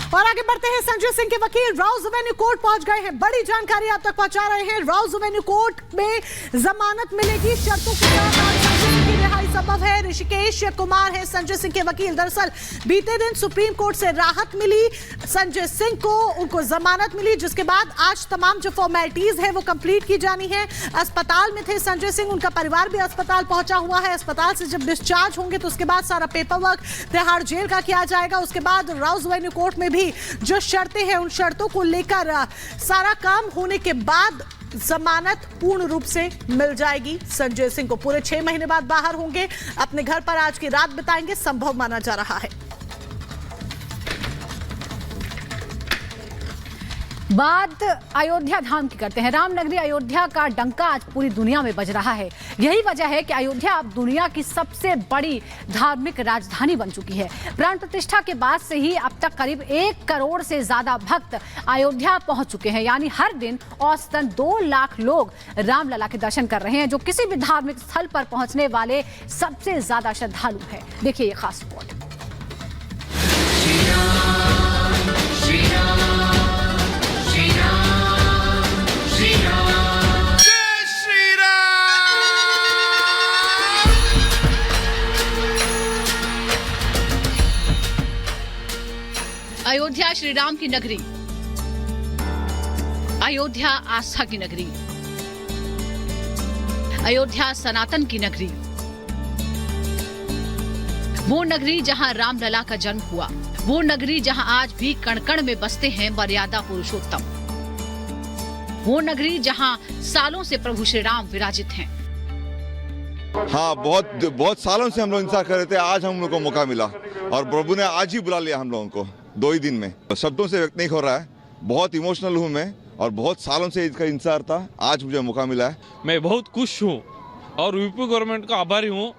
और आगे बढ़ते हैं, संजय सिंह के वकील राउज एवेन्यू कोर्ट पहुंच गए हैं। बड़ी जानकारी आप तक पहुंचा रहे हैं। राउज एवेन्यू कोर्ट में जमानत मिलेगी, शर्तों के साथ आज संजय सिंह की रिहाई संभव है। ऋषिकेश कुमार है संजय सिंह के वकील। दरअसल बीते दिन सुप्रीम कोर्ट से राहत मिली संजय सिंह को, उनको जमानत मिली, जिसके बाद आज तमाम जो फॉर्मेलिटीज है वो कंप्लीट की जानी है। अस्पताल में थे संजय सिंह, उनका परिवार भी अस्पताल पहुंचा हुआ है। अस्पताल से जब डिस्चार्ज होंगे तो उसके बाद सारा पेपर वर्क तिहाड़ जेल का किया जाएगा। उसके बाद राउज एवेन्यू कोर्ट में भी जो शर्तें हैं उन शर्तों को लेकर सारा काम होने के बाद जमानत पूर्ण रूप से मिल जाएगी संजय सिंह को। पूरे 6 महीने बाद बाहर होंगे, अपने घर पर आज की रात बिताएंगे, संभव माना जा रहा है। बात अयोध्या धाम की करते हैं। रामनगरी अयोध्या का डंका आज पूरी दुनिया में बज रहा है। यही वजह है कि अयोध्या अब दुनिया की सबसे बड़ी धार्मिक राजधानी बन चुकी है। प्राण प्रतिष्ठा के बाद से ही अब तक करीब 1 करोड़ से ज्यादा भक्त अयोध्या पहुंच चुके हैं। यानी हर दिन औसतन 2 लाख लोग रामलला के दर्शन कर रहे हैं, जो किसी भी धार्मिक स्थल पर पहुंचने वाले सबसे ज्यादा श्रद्धालु है। देखिए ये खास रिपोर्ट। अयोध्या श्री राम की नगरी, अयोध्या आस्था की नगरी, अयोध्या सनातन की नगरी, वो नगरी जहां रामलला का जन्म हुआ, वो नगरी जहां आज भी कण कण में बसते हैं मर्यादा पुरुषोत्तम, वो नगरी जहां सालों से प्रभु श्री राम विराजित हैं। हाँ, बहुत सालों से हम लोग इंतजार कर रहे थे। आज हम लोग को मौका मिला और प्रभु ने आज ही बुला लिया हम लोगों को 2 ही दिन में। शब्दों से व्यक्त नहीं हो रहा है, बहुत इमोशनल हूँ मैं और बहुत सालों से इसका इंतजार था, आज मुझे मौका मिला है। मैं बहुत खुश हूँ और यूपी गवर्नमेंट का आभारी हूँ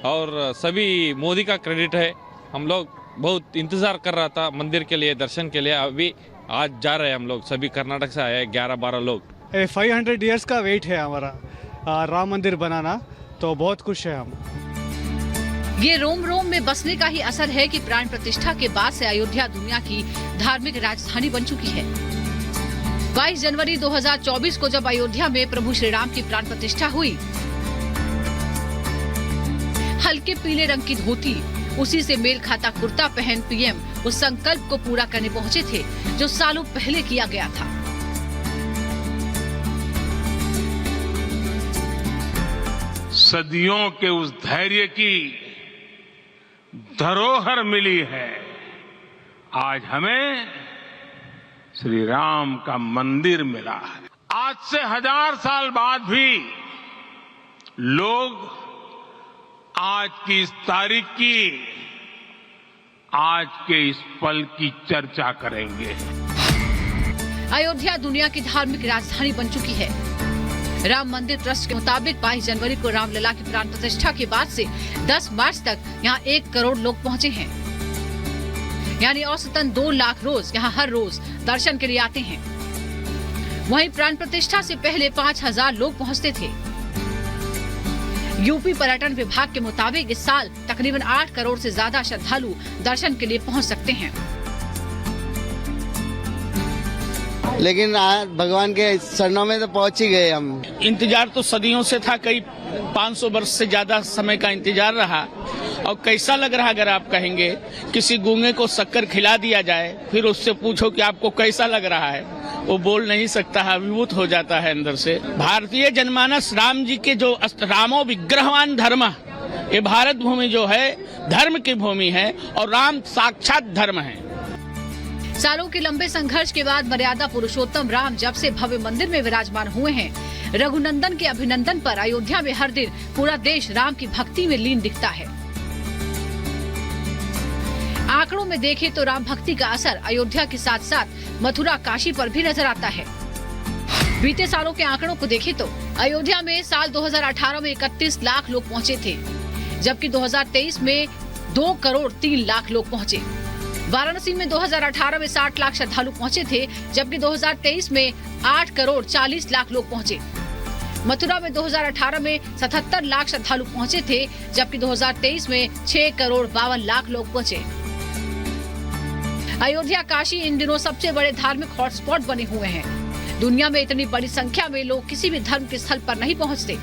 और सभी मोदी का क्रेडिट है। हम लोग बहुत इंतजार कर रहा था मंदिर के लिए, दर्शन के लिए। अभी आज जा रहे हैं हम लोग, सभी कर्नाटक से आए 11-12 लोग। 500 ईयर्स का वेट है हमारा राम मंदिर बनाना, तो बहुत खुश है हम। ये रोम रोम में बसने का ही असर है कि प्राण प्रतिष्ठा के बाद से अयोध्या दुनिया की धार्मिक राजधानी बन चुकी है। 22 जनवरी 2024 को जब अयोध्या में प्रभु श्री राम की प्राण प्रतिष्ठा हुई, हल्के पीले रंग की धोती, उसी से मेल खाता कुर्ता पहन पीएम उस संकल्प को पूरा करने पहुंचे थे जो सालों पहले किया गया था। सदियों के उस धैर्य की धरोहर मिली है। आज हमें श्री राम का मंदिर मिला है। आज से 1000 साल बाद भी लोग आज की इस तारीख की, आज के इस पल की चर्चा करेंगे। अयोध्या दुनिया की धार्मिक राजधानी बन चुकी है। राम मंदिर ट्रस्ट के मुताबिक 22 जनवरी को रामलला की प्राण प्रतिष्ठा के बाद से 10 मार्च तक यहाँ 1 करोड़ लोग पहुँचे हैं। यानी औसतन 2 लाख रोज यहाँ हर रोज दर्शन के लिए आते हैं। वहीं प्राण प्रतिष्ठा से पहले 5000 लोग पहुँचते थे। यूपी पर्यटन विभाग के मुताबिक इस साल तकरीबन 8 करोड़ से ज्यादा श्रद्धालु दर्शन के लिए पहुँच सकते हैं। लेकिन भगवान के चरणों में तो पहुंच ही गए हम। इंतजार तो सदियों से था, कई 500 वर्ष से ज्यादा समय का इंतजार रहा। और कैसा लग रहा, अगर आप कहेंगे किसी गूंगे को शक्कर खिला दिया जाए, फिर उससे पूछो कि आपको कैसा लग रहा है, वो बोल नहीं सकता है, अभिभूत हो जाता है अंदर से। भारतीय जनमानस राम जी के जो रामो विग्रहवान धर्म, ये भारत भूमि जो है धर्म की भूमि है और राम साक्षात धर्म है। सालों के लंबे संघर्ष के बाद मर्यादा पुरुषोत्तम राम जब से भव्य मंदिर में विराजमान हुए हैं, रघुनंदन के अभिनंदन पर अयोध्या में हर दिन पूरा देश राम की भक्ति में लीन दिखता है। आंकड़ों में देखें तो राम भक्ति का असर अयोध्या के साथ साथ मथुरा काशी पर भी नजर आता है। बीते सालों के आंकड़ों को देखें तो अयोध्या में साल 2018 में 31 लाख लोग पहुँचे थे, जबकि 2023 में 2 करोड़ 3 लाख लोग पहुँचे। वाराणसी में 2018 में 60 लाख श्रद्धालु पहुंचे थे, जबकि 2023 में 8 करोड़ 40 लाख लोग पहुंचे। मथुरा में 2018 में 77 लाख श्रद्धालु पहुंचे थे, जबकि 2023 में 6 करोड़ 52 लाख लोग पहुंचे। अयोध्या काशी इन दिनों सबसे बड़े धार्मिक हॉटस्पॉट बने हुए हैं। दुनिया में इतनी बड़ी संख्या में लोग किसी भी धर्म के स्थल पर नहीं पहुंचते।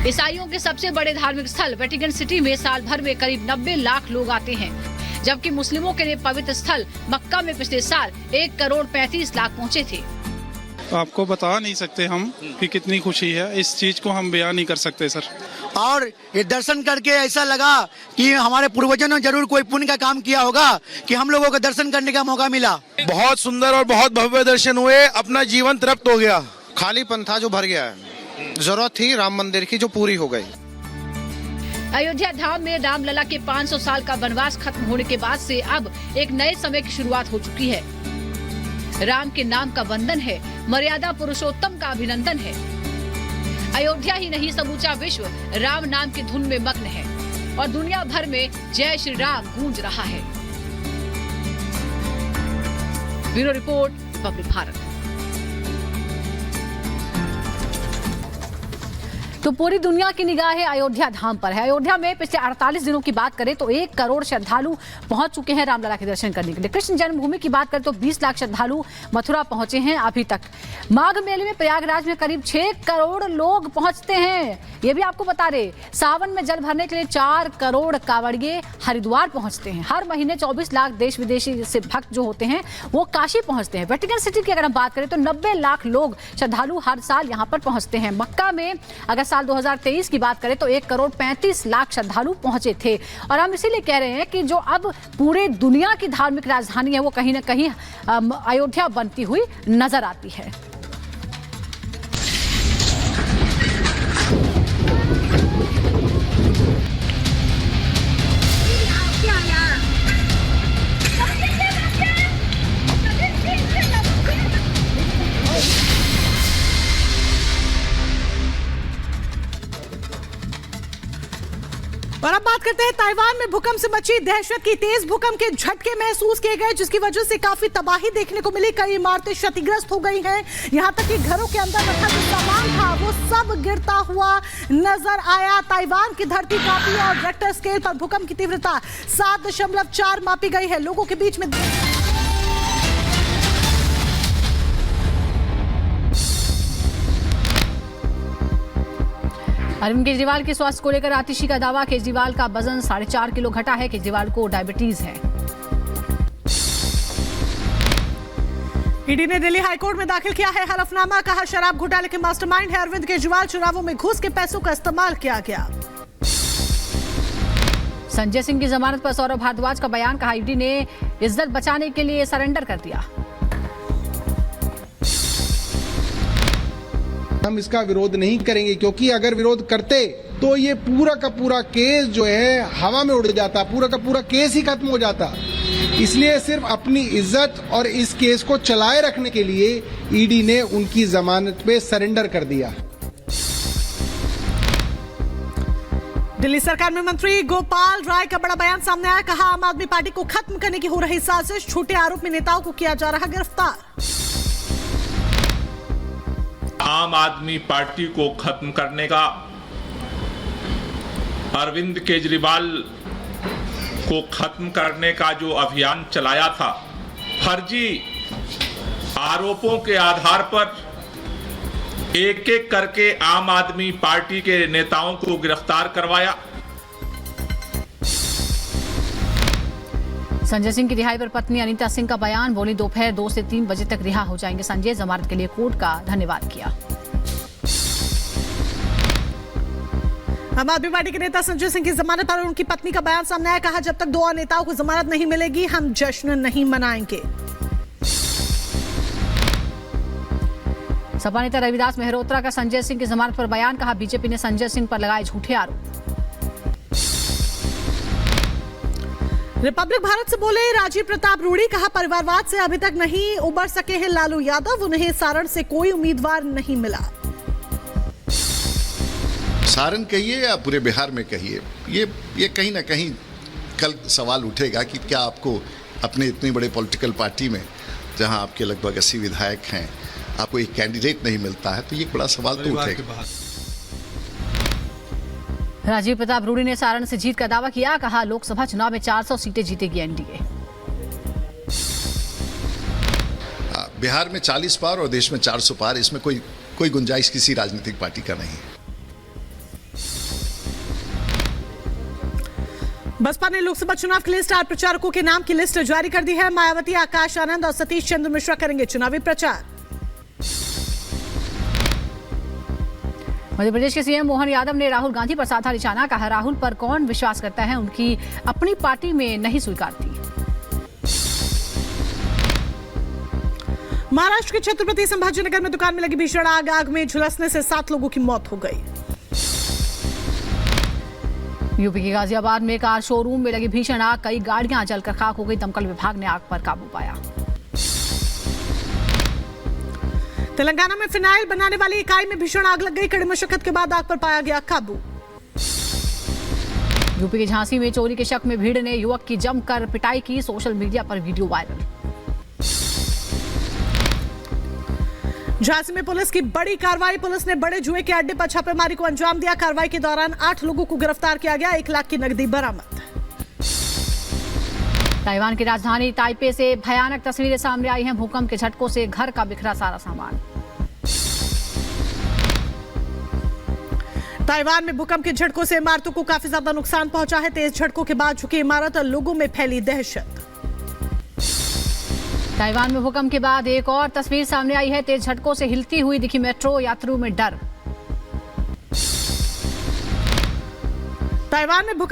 ईसाइयों के सबसे बड़े धार्मिक स्थल वेटिकन सिटी में साल भर में करीब 90 लाख लोग आते हैं, जबकि मुस्लिमों के लिए पवित्र स्थल मक्का में पिछले साल 1 करोड़ 35 लाख पहुंचे थे। आपको बता नहीं सकते हम कि कितनी खुशी है, इस चीज को हम बयान नहीं कर सकते सर। और ये दर्शन करके ऐसा लगा कि हमारे पूर्वजों ने जरूर कोई पुण्य का काम किया होगा कि हम लोगों को दर्शन करने का मौका मिला। बहुत सुंदर और बहुत भव्य दर्शन हुए, अपना जीवन तृप्त हो गया। खालीपन था जो भर गया है, जरूरत थी राम मंदिर की जो पूरी हो गई। अयोध्या धाम में रामलला के 500 साल का वनवास खत्म होने के बाद से अब एक नए समय की शुरुआत हो चुकी है। राम के नाम का वंदन है, मर्यादा पुरुषोत्तम का अभिनंदन है। अयोध्या ही नहीं समूचा विश्व राम नाम की धुन में मग्न है और दुनिया भर में जय श्री राम गूंज रहा है। Bureau report, public Bharat. तो पूरी दुनिया की निगाहें अयोध्या धाम पर है। अयोध्या में पिछले 48 दिनों की बात करें तो 1 करोड़ श्रद्धालु पहुंच चुके हैं रामलला के दर्शन करने के लिए। कृष्ण जन्मभूमि की बात करें तो 20 लाख श्रद्धालु मथुरा पहुंचे हैं अभी तक। माघ मेले में प्रयागराज में करीब 6 करोड़ लोग पहुंचते हैं, ये भी आपको बता रहे। सावन में जल भरने के लिए 4 करोड़ कांवड़िए हरिद्वार पहुंचते हैं। हर महीने 24 लाख देश विदेशी से भक्त जो होते हैं वो काशी पहुंचते हैं। वेटिकन सिटी की अगर हम बात करें तो 90 लाख लोग श्रद्धालु हर साल यहाँ पर पहुंचते हैं। मक्का में अगर साल 2023 की बात करें तो 1 करोड़ 35 लाख श्रद्धालु पहुंचे थे। और हम इसीलिए कह रहे हैं कि जो अब पूरे दुनिया की धार्मिक राजधानी है वो कहीं ना कहीं अयोध्या बनती हुई नजर आती है। और अब बात करते हैं ताइवान में भूकंप से मची दहशत की। तेज भूकंप के झटके महसूस किए गए जिसकी वजह से काफी तबाही देखने को मिली। कई इमारतें क्षतिग्रस्त हो गई हैं, यहां तक कि घरों के अंदर रखा जो सामान था वो सब गिरता हुआ नजर आया। ताइवान की धरती कांपी और रेक्टर स्केल पर भूकंप की तीव्रता 7.4 मापी गई है। लोगों के बीच में अरविंद केजरीवाल के स्वास्थ्य को लेकर आतिशी का दावा। केजरीवाल का वजन 4.5 किलो घटा है। केजरीवाल को डायबिटीज है। ईडी ने दिल्ली हाईकोर्ट में दाखिल किया है हलफनामा। कहा शराब घोटाले के मास्टरमाइंड है अरविंद केजरीवाल। चुनावों में घूस के पैसों का इस्तेमाल किया गया। संजय सिंह की जमानत पर सौरभ भारद्वाज का बयान। कहा ईडी ने इज्जत बचाने के लिए सरेंडर कर दिया। हम इसका विरोध नहीं करेंगे क्योंकि अगर विरोध करते तो ये पूरा का पूरा केस जो है हवा में उड़ जाता, पूरा का पूरा केस ही खत्म हो जाता। इसलिए सिर्फ अपनी इज्जत और इस केस को चलाए रखने के लिए ईडी ने उनकी जमानत पे सरेंडर कर दिया। दिल्ली सरकार में मंत्री गोपाल राय का बड़ा बयान सामने आया। कहा आम आदमी पार्टी को खत्म करने की हो रही साजिश। छोटे आरोप में नेताओं को किया जा रहा गिरफ्तार। आम आदमी पार्टी को खत्म करने का अरविंद केजरीवाल को खत्म करने का जो अभियान चलाया था, फर्जी आरोपों के आधार पर एक एक करके आम आदमी पार्टी के नेताओं को गिरफ्तार करवाया। संजय सिंह की रिहाई पर पत्नी अनीता सिंह का बयान। बोली दोपहर 2 से 3 बजे तक रिहा हो जाएंगे संजय। जमानत के लिए कोर्ट का धन्यवाद किया। आम आदमी पार्टी के नेता संजय सिंह की जमानत पर उनकी पत्नी का बयान सामने आया। कहा जब तक 2 और नेताओं को जमानत नहीं मिलेगी हम जश्न नहीं मनाएंगे। सपा नेता रविदास मेहरोत्रा का संजय सिंह की जमानत पर बयान। कहा बीजेपी ने संजय सिंह पर लगाए झूठे आरोप। रिपब्लिक भारत से बोले राजीव प्रताप रूडी। कहा परिवारवाद से अभी तक नहीं उबर सके हैं लालू यादव। उन्हें सारण से कोई उम्मीदवार नहीं मिला। सारण कहिए या पूरे बिहार में कहिए, ये कहीं ना कहीं कल सवाल उठेगा कि क्या आपको अपने इतनी बड़े पॉलिटिकल पार्टी में जहां आपके लगभग 80 विधायक हैं, आपको एक कैंडिडेट नहीं मिलता है, तो ये बड़ा सवाल तो उठेगा। राजीव प्रताप रूडी ने सारण से जीत का दावा किया। कहा लोकसभा चुनाव में 400 सीटें जीतेगी एनडीए। बिहार में 40 पार और देश में 400 पार, इसमें कोई गुंजाइश किसी राजनीतिक पार्टी का नहीं है। बसपा ने लोकसभा चुनाव के लिए स्टार प्रचारकों के नाम की लिस्ट जारी कर दी है। मायावती, आकाश आनंद और सतीश चंद्र मिश्रा करेंगे चुनावी प्रचार। मध्य प्रदेश के सीएम मोहन यादव ने राहुल गांधी पर साधा निशाना। कहा, राहुल पर कौन विश्वास करता है, उनकी अपनी पार्टी में नहीं स्वीकारती। महाराष्ट्र के छत्रपति संभाजीनगर में दुकान में लगी भीषण आग। आग में झुलसने से 7 लोगों की मौत हो गई। यूपी के गाजियाबाद में कार शोरूम में लगी भीषण आग, कई गाड़ियां जलकर खाक हो गई। दमकल विभाग ने आग पर काबू पाया। तेलंगाना में फिनाइल बनाने वाली इकाई में भीषण आग लग गई। कड़ी मशक्कत के बाद आग पर पाया गया काबू। यूपी के झांसी में चोरी के शक में भीड़ ने युवक की जमकर पिटाई की। सोशल मीडिया पर वीडियो वायरल। झांसी में पुलिस की बड़ी कार्रवाई। पुलिस ने बड़े जुए के अड्डे पर छापेमारी को अंजाम दिया। कार्रवाई के दौरान 8 लोगों को गिरफ्तार किया गया। 1 लाख की नकदी बरामद। ताइवान की राजधानी ताइपे से भयानक तस्वीरें सामने आई हैं। भूकंप के झटकों से घर का बिखरा सारा सामान। ताइवान में भूकंप के झटकों से इमारतों को काफी ज्यादा नुकसान पहुंचा है। तेज झटकों के बाद झुकी इमारत और लोगों में फैली दहशत। ताइवान में भूकंप के बाद एक और तस्वीर सामने आई है। तेज झटकों से हिलती हुई दिखी मेट्रो, यात्रियों में डर। ताइवान में भूकंप